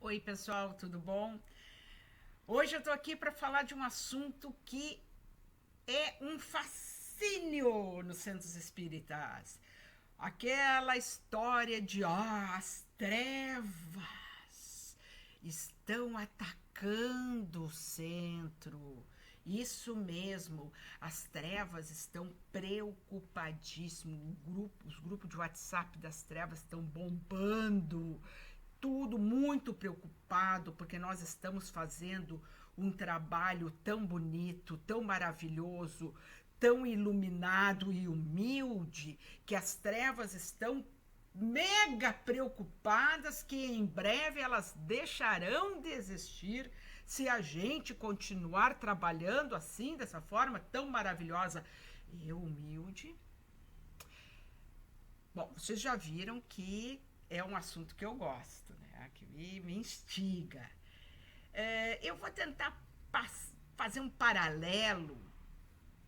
Oi, pessoal, tudo bom? Hoje eu tô aqui para falar de um assunto que é um fascínio nos centros espíritas. Aquela história de as trevas estão atacando o centro. Isso mesmo, as trevas estão preocupadíssimas. Os grupos de WhatsApp das trevas estão bombando. Tudo muito preocupado, porque nós estamos fazendo um trabalho tão bonito, tão maravilhoso, tão iluminado e humilde, que as trevas estão mega preocupadas que em breve elas deixarão de existir se a gente continuar trabalhando assim, dessa forma tão maravilhosa. Eu, humilde. Bom, vocês já viram que é um assunto que eu gosto, né? Que me instiga. Eu vou tentar fazer um paralelo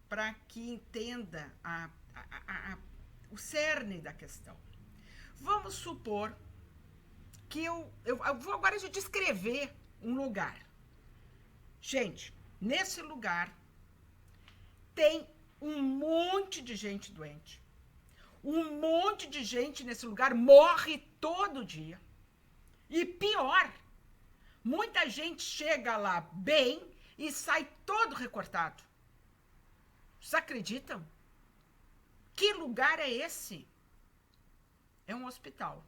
para que entenda o cerne da questão. Vamos supor que eu vou agora descrever um lugar. Gente, nesse lugar tem um monte de gente doente. Um monte de gente nesse lugar morre todo dia. E pior, muita gente chega lá bem e sai todo recortado. Vocês acreditam? Que lugar é esse? É um hospital.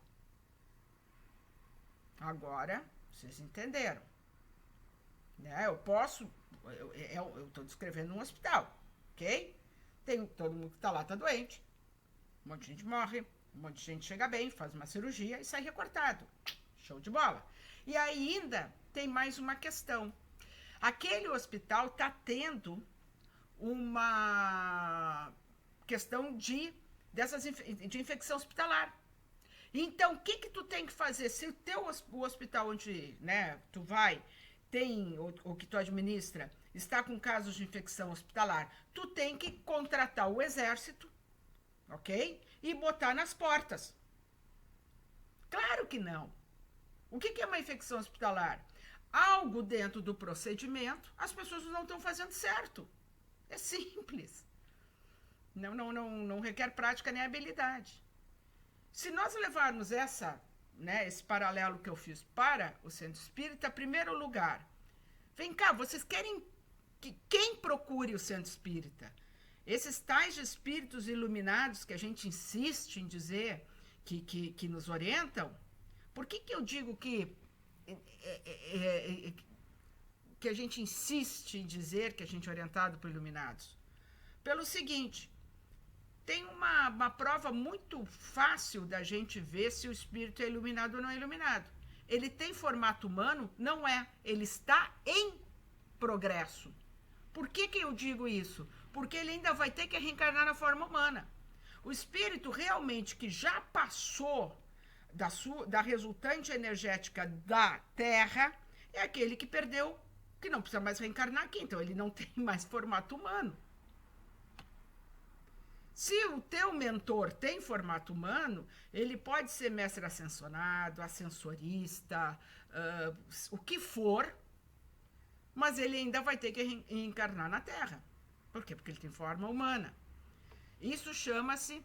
Agora, vocês entenderam. Né? Eu estou descrevendo um hospital, ok? Todo mundo que está lá está doente. Um monte de gente morre, um monte de gente chega bem, faz uma cirurgia e sai recortado. Show de bola. E ainda tem mais uma questão. Aquele hospital está tendo uma questão de infecção hospitalar. Então, o que tu tem que fazer? Se o hospital onde, né, tu vai, tem, ou que tu administra, está com casos de infecção hospitalar, tu tem que contratar o exército, ok? E botar nas portas. Claro que não. O que é uma infecção hospitalar? Algo dentro do procedimento, as pessoas não estão fazendo certo. É simples. Não requer prática nem habilidade. Se nós levarmos esse paralelo que eu fiz para o centro espírita, primeiro lugar, vem cá, vocês querem que quem procure o centro espírita? Esses tais de espíritos iluminados que a gente insiste em dizer que nos orientam, por que eu digo que a gente insiste em dizer que a gente é orientado por iluminados? Pelo seguinte, tem uma prova muito fácil da gente ver se o espírito é iluminado ou não é iluminado. Ele tem formato humano? Não é. Ele está em progresso. Por que eu digo isso? Porque ele ainda vai ter que reencarnar na forma humana. O espírito realmente que já passou da resultante energética da Terra é aquele que perdeu, que não precisa mais reencarnar aqui. Então ele não tem mais formato humano. Se o teu mentor tem formato humano, ele pode ser mestre ascensionado, ascensorista, o que for, mas ele ainda vai ter que reencarnar na Terra. Por quê? Porque ele tem forma humana. Isso chama-se,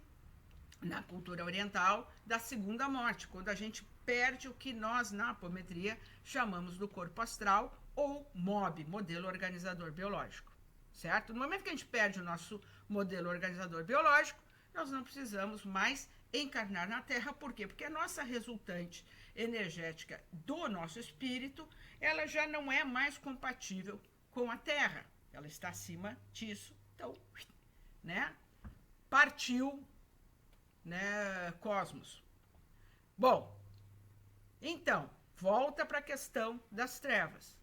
na cultura oriental, da segunda morte, quando a gente perde o que nós, na apometria, chamamos do corpo astral, ou MOB, modelo organizador biológico. Certo? No momento que a gente perde o nosso modelo organizador biológico, nós não precisamos mais encarnar na Terra. Por quê? Porque a nossa resultante energética do nosso espírito, ela já não é mais compatível com a Terra. Ela está acima disso. Então, né? Partiu, né, cosmos. Bom, então, volta para a questão das trevas.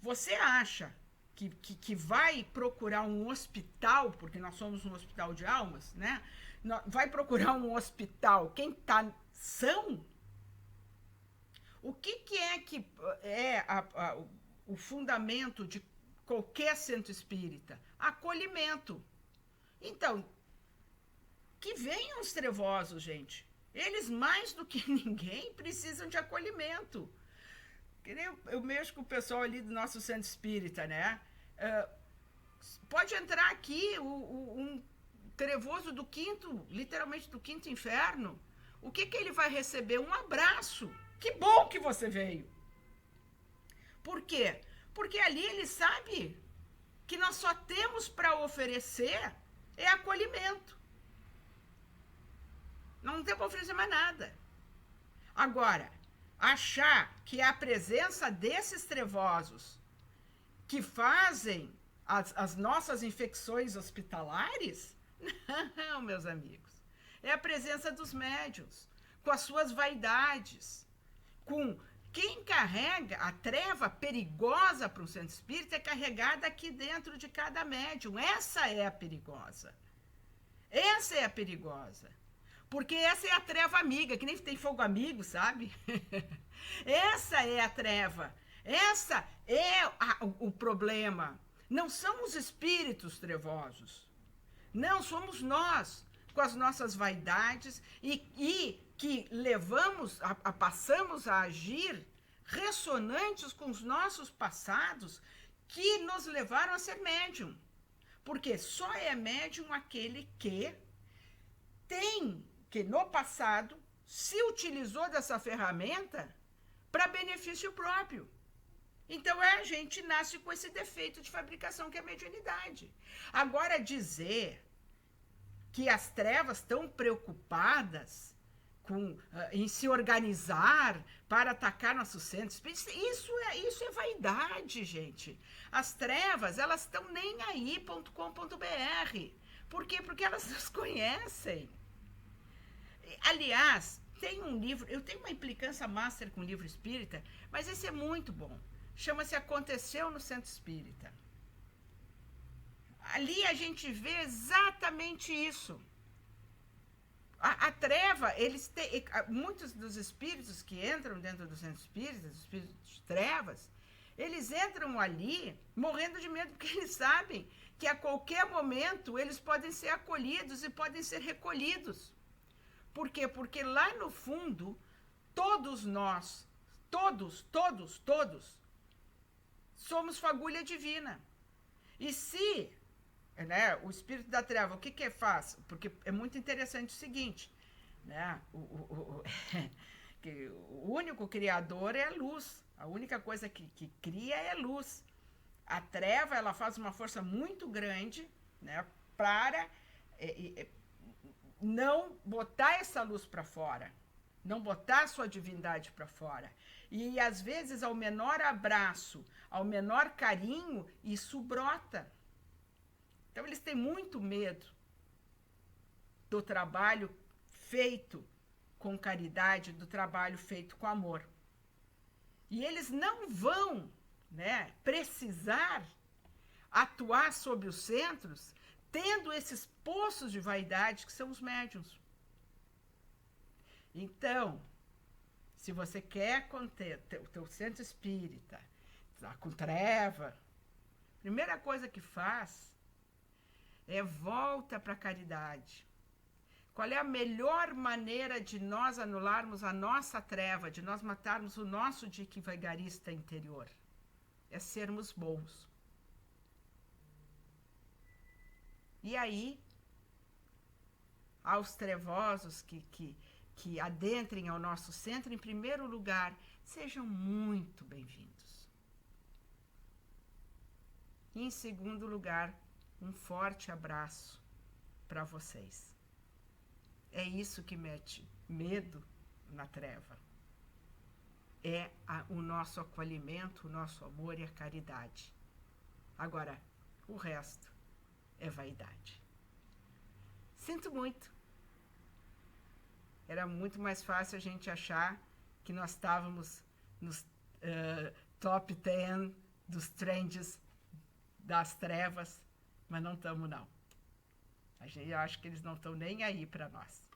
Você acha que vai procurar um hospital, porque nós somos um hospital de almas, né? Vai procurar um hospital quem está são? O que é o fundamento de qualquer centro espírita? Acolhimento. Então, que venham os trevosos, gente. Eles, mais do que ninguém, precisam de acolhimento. Que nem eu mexo com o pessoal ali do nosso centro espírita, né? Pode entrar aqui um trevoso do quinto, literalmente do quinto inferno. O que ele vai receber? Um abraço. Que bom que você veio. Por quê? Porque ali ele sabe que nós só temos para oferecer é acolhimento. Não tem para oferecer mais nada. Agora, achar que é a presença desses trevosos que fazem as nossas infecções hospitalares, não, meus amigos. É a presença dos médiuns, com as suas vaidades, com quem carrega a treva perigosa para um centro espírita é carregada aqui dentro de cada médium. Essa é a perigosa. Essa é a perigosa. Porque essa é a treva amiga, que nem tem fogo amigo, sabe? Essa é a treva. Essa é o problema. Não são os espíritos trevosos. Não, somos nós, com as nossas vaidades e que passamos a agir ressonantes com os nossos passados que nos levaram a ser médium. Porque só é médium aquele que no passado se utilizou dessa ferramenta para benefício próprio. Então a gente nasce com esse defeito de fabricação que é a mediunidade. Agora dizer que as trevas estão preocupadas em se organizar para atacar nossos centros, isso é vaidade, gente. As trevas, elas estão nem aí.com.br. Por quê? Porque elas nos conhecem. Aliás, tem um livro, eu tenho uma implicância master com o livro espírita, mas esse é muito bom. Chama-se Aconteceu no Centro Espírita. Ali a gente vê exatamente isso. A treva, muitos dos espíritos que entram dentro do centro espírita, os espíritos de trevas, eles entram ali morrendo de medo, porque eles sabem que a qualquer momento eles podem ser acolhidos e podem ser recolhidos. Por quê? Porque lá no fundo, todos nós, todos, somos fagulha divina. E se o espírito da treva, o que faz? Porque é muito interessante o seguinte, né? Que o único criador é a luz. A única coisa que cria é a luz. A treva, ela faz uma força muito grande, né, para não botar essa luz para fora, não botar a sua divindade para fora. E, às vezes, ao menor abraço, ao menor carinho, isso brota. Então, eles têm muito medo do trabalho feito com caridade, do trabalho feito com amor. E eles não vão, né, precisar atuar sobre os centros tendo esses poços de vaidade que são os médiuns. Então, se você quer conter o teu centro espírita tá com treva, a primeira coisa que faz é volta para a caridade. Qual é a melhor maneira de nós anularmos a nossa treva, de nós matarmos o nosso dique vigarista interior? É sermos bons. E aí, aos trevosos que adentrem ao nosso centro, em primeiro lugar, sejam muito bem-vindos. E, em segundo lugar, um forte abraço para vocês. É isso que mete medo na treva. É o nosso acolhimento, o nosso amor e a caridade. Agora, o resto é vaidade. Sinto muito. Era muito mais fácil a gente achar que nós estávamos nos top 10 dos trends das trevas, mas não estamos, não. Eu acho que eles não estão nem aí para nós.